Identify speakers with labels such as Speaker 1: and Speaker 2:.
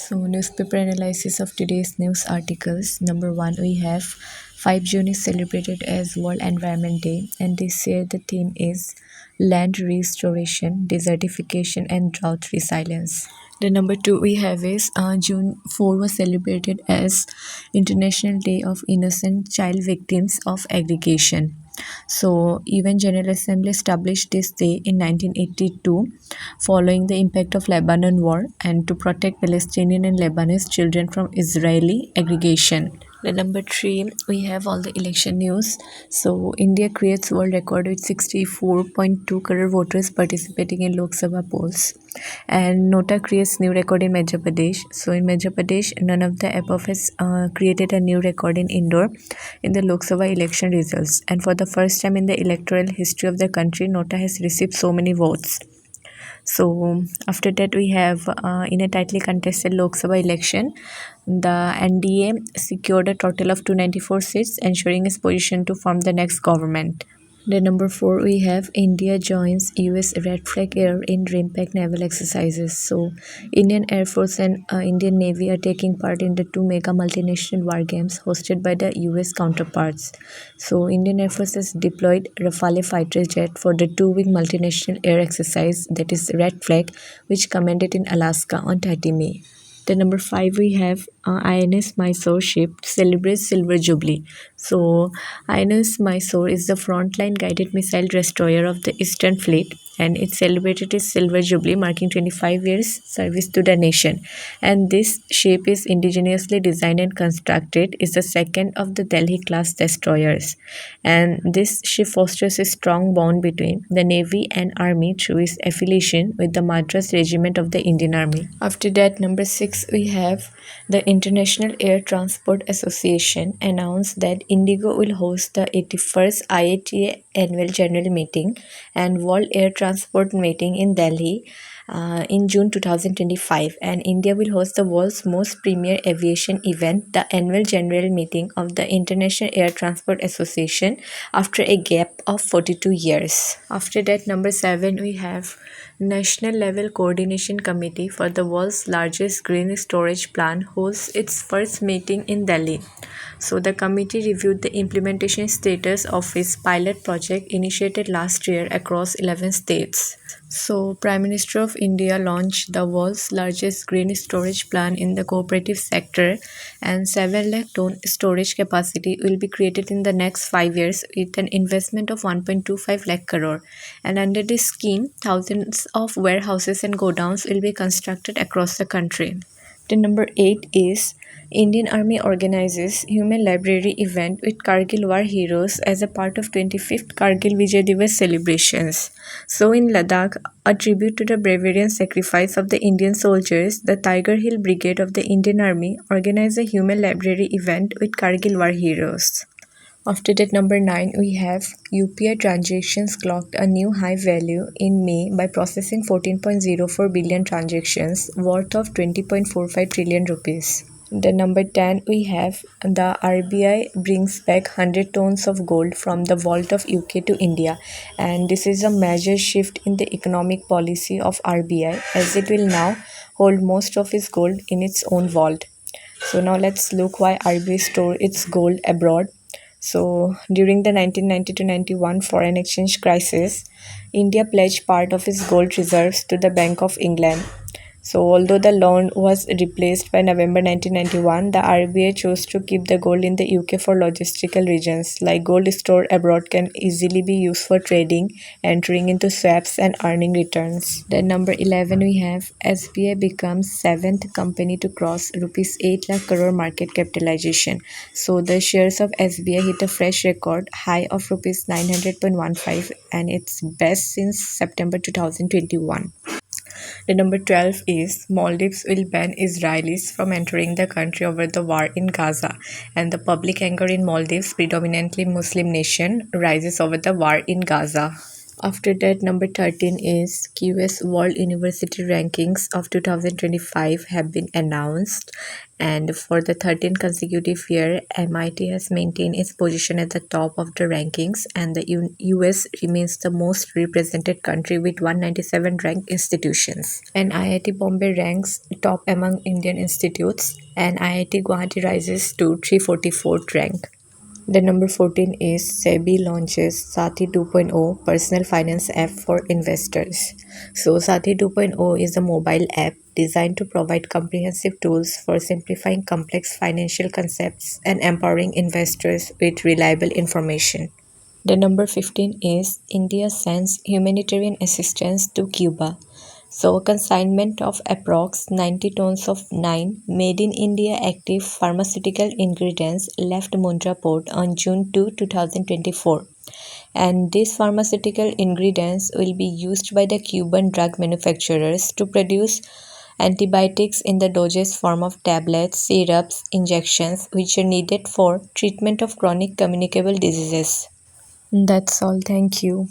Speaker 1: So, newspaper analysis of today's news articles. Number one, we have 5 June is celebrated as World Environment Day, and this year the theme is land restoration, desertification, and drought resilience. The number two we have is June 4 was celebrated as International Day of Innocent Child Victims of Aggregation. So, UN General Assembly established this day in 1982 following the impact of Lebanon war and to protect Palestinian and Lebanese children from Israeli aggregation. The number three, we have all the election news. So, India creates world record with 64.2 crore voters participating in Lok Sabha polls. And Nota creates new record in Madhya Pradesh. So, in Madhya Pradesh, none of the above has created a new record in Indore in the Lok Sabha election results. And for the first time in the electoral history of the country, Nota has received so many votes. So after that we have in a tightly contested Lok Sabha election, the NDA secured a total of 294 seats, ensuring its position to form the next government. The number four we have India joins US Red Flag Air in Dreampact naval exercises. So Indian Air Force and Indian Navy are taking part in the two mega multinational war games hosted by the US counterparts. So Indian Air Force has deployed Rafale fighter jet for the two-week multinational air exercise that is Red Flag, which commanded in Alaska on 30 May. The number five we have INS Mysore ship celebrates Silver Jubilee. So INS Mysore is the frontline guided missile destroyer of the Eastern Fleet, and it celebrated its Silver Jubilee, marking 25 years service to the nation. And this ship is indigenously designed and constructed, is the second of the Delhi class destroyers. And this ship fosters a strong bond between the Navy and Army through its affiliation with the Madras Regiment of the Indian Army. After that, number six, we have the International Air Transport Association announced that Indigo will host the 81st IATA Annual General Meeting and World Air Transport Meeting in Delhi in June 2025, and India will host the world's most premier aviation event, the annual general meeting of the International Air Transport Association, after a gap of 42 years. After that, number seven, we have National Level Coordination Committee for the world's largest green storage plant hosts its first meeting in Delhi. So the committee reviewed the implementation status of its pilot project initiated last year across 11 states. So Prime Minister of India launched the world's largest green storage plant in the cooperative sector, and 7 lakh ton storage capacity will be created in the next 5 years with an investment of 1.25 lakh crore. And under this scheme, thousands of warehouses and godowns will be constructed across the country. The number 8 is Indian Army organizes Human Library event with Kargil War heroes as a part of 25th Kargil Vijay Divas celebrations. So in Ladakh, a tribute to the bravery and sacrifice of the Indian soldiers, the Tiger Hill Brigade of the Indian Army organized a Human Library event with Kargil War heroes. After that, number 9, we have UPI transactions clocked a new high value in May by processing 14.04 billion transactions worth of 20.45 trillion rupees. The number 10, we have the RBI brings back 100 tons of gold from the vault of UK to India, and this is a major shift in the economic policy of RBI as it will now hold most of its gold in its own vault. So now let's look why RBI store its gold abroad. So, during the 1990 to 91 foreign exchange crisis, India pledged part of its gold reserves to the Bank of England. So, although the loan was replaced by November 1991, the RBA chose to keep the gold in the UK for logistical reasons, like gold stored abroad can easily be used for trading, entering into swaps, and earning returns. Then, number 11, we have SBI becomes 7th company to cross rupees 8 lakh crore market capitalization. So, the shares of SBI hit a fresh record high of rupees 900.15, and its best since September 2021. The number 12 is Maldives will ban Israelis from entering the country over the war in Gaza, and the public anger in Maldives, predominantly Muslim nation, rises over the war in Gaza. After that, number 13 is QS World University Rankings of 2025 have been announced. And for the 13th consecutive year, MIT has maintained its position at the top of the rankings, and the US remains the most represented country with 197 ranked institutions. And IIT Bombay ranks top among Indian institutes, and IIT Guwahati rises to 344th rank. The number 14 is SEBI launches Sathi 2.0 personal finance app for investors. So Sathi 2.0 is a mobile app designed to provide comprehensive tools for simplifying complex financial concepts and empowering investors with reliable information. The number 15 is India sends humanitarian assistance to Cuba. So, a consignment of approx 90 tons of 9 made in India active pharmaceutical ingredients left Mundra port on June 2, 2024. And these pharmaceutical ingredients will be used by the Cuban drug manufacturers to produce antibiotics in the dosage form of tablets, syrups, injections, which are needed for treatment of chronic communicable diseases. That's all. Thank you.